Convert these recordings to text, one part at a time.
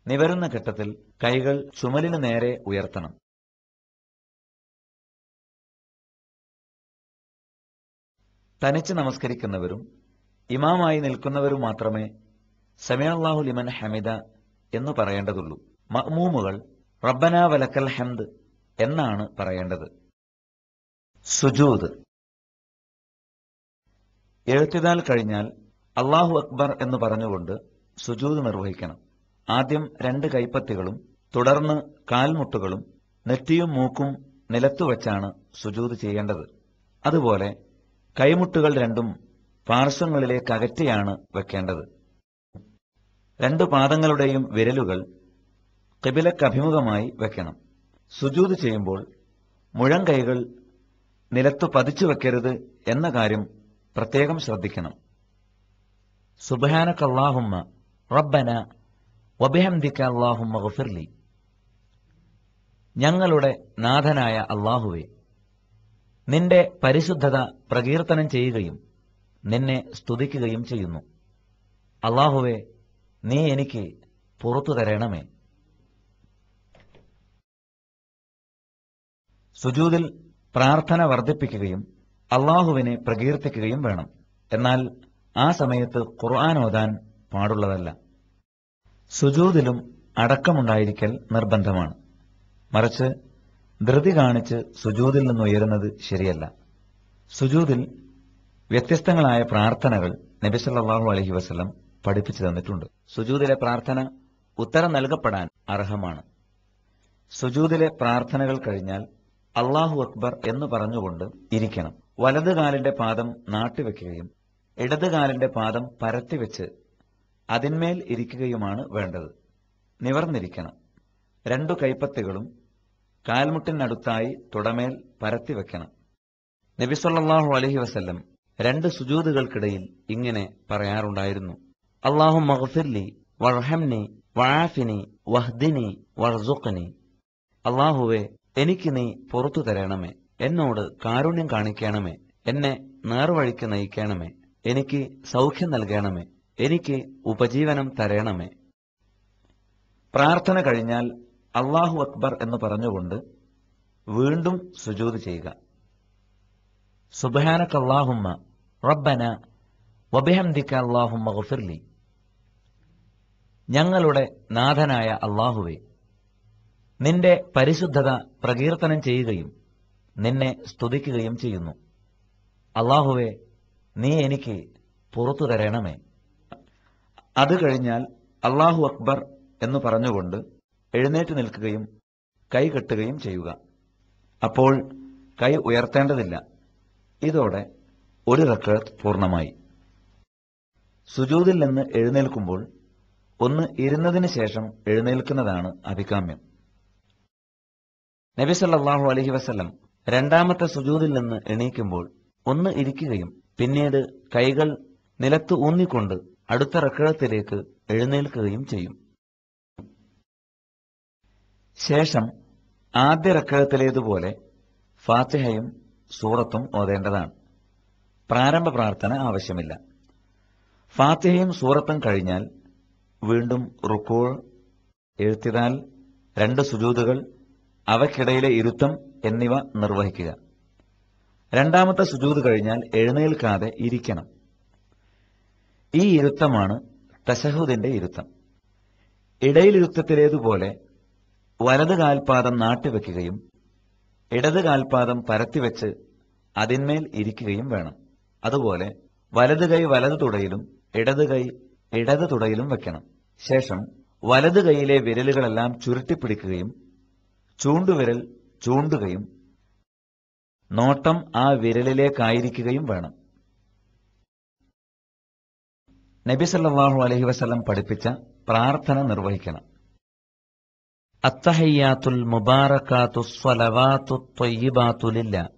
നിവരുന്ന ഘട്ടത്തിൽ കൈകൾ ചുമലിനു നേരെ ഉയർത്തണം. തനിച്ച് നമസ്കരിക്കുന്നവരും ഇമാമായി നിൽക്കുന്നവരും മാത്രമേ സമിഅല്ലാഹു ലിമൻ ഹമിദ എന്ന് പറയേണ്ടതുള്ളൂ. മഅ്മൂമുകൾ റബ്ബനാ വലക്കൽ ഹംദ് എന്നാണ് പറയേണ്ടത്. സുജൂദ്. എഴുത്തിദാൽ കഴിഞ്ഞാൽ അല്ലാഹു അക്ബർ എന്ന് പറഞ്ഞുകൊണ്ട് സുജൂദ് നിർവഹിക്കണം. ആദ്യം 2 കൈപ്പത്തികളും തുടർന്ന് കാൽമുട്ടുകളും നെറ്റിയും മൂക്കും നിലത്തുവച്ചാണ് സുജൂദ് ചെയ്യേണ്ടത്. അതുപോലെ കൈമുട്ടുകൾ രണ്ടും പാർശ്വങ്ങളിലേക്ക് അകറ്റിയാണ് വെക്കേണ്ടത്. 2 പാദങ്ങളുടെയും വിരലുകൾ ഖിബിലക്കഭിമുഖമായി വെക്കണം. സുജൂദ് ചെയ്യുമ്പോൾ മുഴം കൈകൾ നിലത്തു പതിച്ചു വെക്കരുത് എന്ന കാര്യം പ്രത്യേകം ശ്രദ്ധിക്കണം. സുബ്ഹാനക അല്ലാഹുമ്മ റബ്ബന വബിഹംദിക അല്ലാഹുമ്മ ഗഫിർലി. ഞങ്ങളുടെ നാഥനായ അല്ലാഹുവേ, നിന്റെ പരിശുദ്ധത പ്രകീർത്തനം ചെയ്യുകയും നിന്നെ സ്തുതിക്കുകയും ചെയ്യുന്നു. അല്ലാഹുവേ, നീ എനിക്ക് പുറത്തു തരണമേ. സുജൂദിൽ പ്രാർത്ഥന വർദ്ധിപ്പിക്കുകയും അല്ലാഹുവിനെ പ്രകീർത്തിക്കുകയും വേണം. എന്നാൽ ആ സമയത്ത് ഖുർആൻ ഓതാൻ പാടുള്ളതല്ല. സുജൂദിലും അടക്കമുണ്ടായിരിക്കൽ നിർബന്ധമാണ്. മറിച്ച് ധൃതി കാണിച്ച് സുജൂദിൽ നിന്നുയരുന്നത് ശരിയല്ല. സുജൂദിൽ വ്യത്യസ്തങ്ങളായ പ്രാർത്ഥനകൾ നബി സല്ലല്ലാഹു അലൈഹി വസല്ലം പഠിപ്പിച്ചു തന്നിട്ടുണ്ട്. സുജൂദിലെ പ്രാർത്ഥന ഉത്തരം നൽകപ്പെടാൻ അർഹമാണ്. സുജൂദിലെ പ്രാർത്ഥനകൾ കഴിഞ്ഞാൽ അല്ലാഹു അക്ബർ എന്ന് പറഞ്ഞുകൊണ്ട് ഇരിക്കണം. വലതുകാലിന്റെ പാദം നാട്ടിവെക്കുകയും ഇടതുകാലിന്റെ പാദം പരത്തിവെച്ച് അതിന്മേൽ ഇരിക്കുകയുമാണ് വേണ്ടത്. നിവർന്നിരിക്കണം. 2 കൈപ്പത്തികളും കാൽമുട്ടിനടുത്തായി തുടമേൽ പരത്തിവെക്കണം. നബി സല്ലല്ലാഹു അലൈഹി വസല്ലം 2 സുജൂദുകൾക്കിടയിൽ ഇങ്ങനെ പറയാറുണ്ടായിരുന്നു: അല്ലാഹുമ്മ ഗ്ഫിർലി വർഹംനി വആഫിനി വഹ്ദിനി വർസുഖ്നി. അല്ലാഹുവേ, എനിക്ക് നീ പുറത്തു തരണമേ, എന്നോട് കാരുണ്യം കാണിക്കണമേ, എന്നെ നേർവഴിക്ക് നയിക്കണമേ, എനിക്ക് സൗഖ്യം നൽകണമേ, എനിക്ക് ഉപജീവനം തരണമേ. പ്രാർത്ഥന കഴിഞ്ഞാൽ അല്ലാഹു അക്ബർ എന്ന് പറഞ്ഞുകൊണ്ട് വീണ്ടും സുജൂദ് ചെയ്യുക. സുബ്ഹാനക അല്ലാഹുമ്മ റബ്ബന വബിഹംദിക അല്ലാഹുമ്മ ഗഫിർലി. ഞങ്ങളുടെ നാഥനായ അല്ലാഹുവേ, നിന്റെ പരിശുദ്ധത പ്രകീർത്തനം ചെയ്യുകയും നിന്നെ സ്തുതിക്കുകയും ചെയ്യുന്നു. അല്ലാഹുവേ, നീ എനിക്ക് പുറത്തു തരണമേ. അത് കഴിഞ്ഞാൽ അല്ലാഹു അക്ബർ എന്ന് പറഞ്ഞുകൊണ്ട് എഴുന്നേറ്റ് നിൽക്കുകയും കൈ കെട്ടുകയും ചെയ്യുക. അപ്പോൾ കൈ ഉയർത്തേണ്ടതില്ല. ഇതോടെ 1 റക്അത്ത് പൂർണ്ണമായി. സുജൂദിൽ നിന്ന് എഴുന്നേൽക്കുമ്പോൾ ഒന്ന് ഇരുന്നതിന് ശേഷം എഴുന്നേൽക്കുന്നതാണ് അഭികാമ്യം. നബി സല്ലല്ലാഹു അലൈഹി വസല്ലം 2ാമത്തെ സുജൂദിൽ നിന്ന് എണീക്കുമ്പോൾ ഒന്ന് ഇരിക്കുകയും പിന്നീട് കൈകൾ നിലത്ത് ഊന്നിക്കൊണ്ട് അടുത്ത റക്അത്തിലേക്ക് എഴുന്നേൽക്കുകയും ചെയ്യും. ശേഷം ആദ്യ റക്അത്തിലേതുപോലെ ഫാത്തിഹയും സൂറത്തും ഓതേണ്ടതാണ്. പ്രാരംഭ പ്രാർത്ഥന ആവശ്യമില്ല. ഫാത്തിഹയും സൂറത്തും കഴിഞ്ഞാൽ വീണ്ടും റുക്കൂ, എഴുത്തിദാൽ, 2 സുജൂദുകൾ, അവയ്ക്കിടയിലെ ഇരുത്തം എന്നിവ നിർവഹിക്കുക. 2ാമത്തെ സുജൂദ് കഴിഞ്ഞാൽ എഴുന്നേൽക്കാതെ ഇരിക്കണം. ഈ ഇരുത്തമാണ് തശഹുദിന്റെ ഇരുത്തം. ഇടയിലിരുത്തത്തിലേതുപോലെ വലത് കാൽപാദം നാട്ടിവെക്കുകയും ഇടത് കാൽപാദം പരത്തിവെച്ച് അതിന്മേൽ ഇരിക്കുകയും വേണം. അതുപോലെ വലത് കൈ വലത് തുടയിലും ഇടത് കൈ ഇടത് തുടയിലും വെക്കണം. ശേഷം വലത് കൈയിലെ വിരലുകളെല്ലാം ചുരുട്ടിപ്പിടിക്കുകയും ചൂണ്ടുവിരൽ ചൂണ്ടുകയും നോട്ടം ആ വിരലിലേക്കായിരിക്കുകയും വേണം. നബി സല്ലല്ലാഹു അലൈഹി വസല്ലം പഠിപ്പിച്ച പ്രാർത്ഥന നിർവഹിക്കണം. അത്തഹിയ്യാത്തുൽ മുബാറകാത്തുസ് സ്വലവാത്തുത് ത്വയ്യിബാതു ലില്ലാഹ്.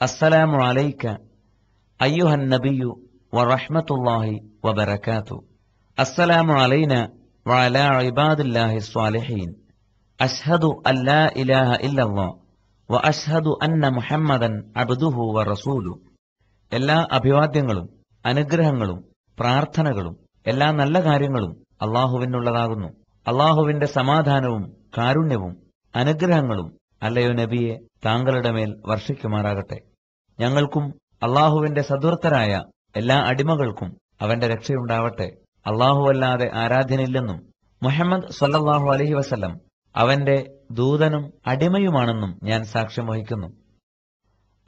അസ്സലാമു അലൈക അയ്യുഹൻ നബിയ്യു വറഹ്മത്തുള്ളാഹി വബറകാതുഹു. അസ്സലാമു അലൈനാ വഅലാ ഇബാദില്ലാഹിസ് സ്വാലിഹീൻ. അശ്ഹദു അല്ലാ ഇലാഹ ഇല്ലല്ലാഹ് വഅശ്ഹദു അന്ന മുഹമ്മദൻ അബ്ദുഹു വറസൂലുഹു. എല്ലാ അഭിവാദ്യങ്ങളും അനുഗ്രഹങ്ങളും പ്രാർത്ഥനകളും എല്ലാ നല്ല കാര്യങ്ങളും അല്ലാഹുവിനുള്ളതാകുന്നു. അള്ളാഹുവിന്റെ സമാധാനവും കാരുണ്യവും അനുഗ്രഹങ്ങളും അല്ലയോ നബിയെ താങ്കളുടെ മേൽ വർഷിക്കുമാറാകട്ടെ. ഞങ്ങൾക്കും അള്ളാഹുവിന്റെ സദ്വൃത്തരായ എല്ലാ അടിമകൾക്കും അവന്റെ രക്ഷയുണ്ടാവട്ടെ. അല്ലാഹുവല്ലാതെ ആരാധ്യനില്ലെന്നും മുഹമ്മദ് സ്വല്ലല്ലാഹു അലൈഹി വസല്ലം അവന്റെ ദൂതനും അടിമയുമാണെന്നും ഞാൻ സാക്ഷ്യം വഹിക്കുന്നു.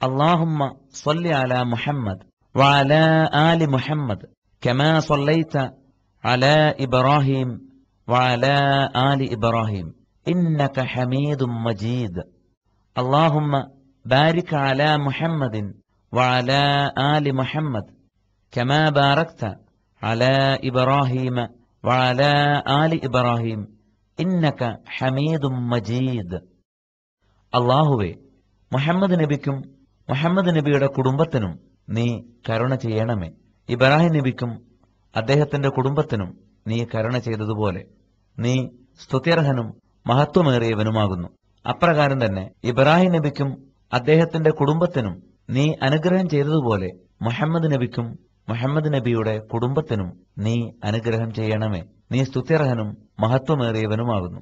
അല്ലാഹുമ്മ സ്വല്ലി അലാ മുഹമ്മദ് വഅലാ ആലി മുഹമ്മദ് കമാ സ്വല്ലൈത അലാ ഇബ്രാഹിം വഅലാ ആലി ഇബ്രാഹിം ഇന്നക ഹമീദും മജീദ്. അല്ലാഹുമ്മ ബാരിക് അലാ മുഹമ്മദിൻ വഅലാ ആലി മുഹമ്മദ് കമാ ബാരക്ത അലാ ഇബ്രാഹിം വഅലാ ആലി ഇബ്രാഹിം ഇന്നക ഹമീദും മജീദ്. അല്ലാഹുവേ, മുഹമ്മദ് നബിക്കും മുഹമ്മദ് നബിയുടെ കുടുംബത്തിനും നീ കരുണ ചെയ്യണമേ. ഇബ്രാഹിം നബിക്കും അദ്ദേഹത്തിന്റെ കുടുംബത്തിനും നീ കരുണ ചെയ്തതുപോലെ നീ സ്തുത്യർഹനും മഹത്വമേറിയവനുമാകുന്നു. അപ്രകാരം തന്നെ ഇബ്രാഹിം നബിക്കും അദ്ദേഹത്തിന്റെ കുടുംബത്തിനും നീ അനുഗ്രഹം ചെയ്തതുപോലെ മുഹമ്മദ് നബിക്കും മുഹമ്മദ് നബിയുടെ കുടുംബത്തിനും നീ അനുഗ്രഹം ചെയ്യണമേ. നീ സ്തുത്യർഹനും മഹത്വമേറിയവനുമാകുന്നു.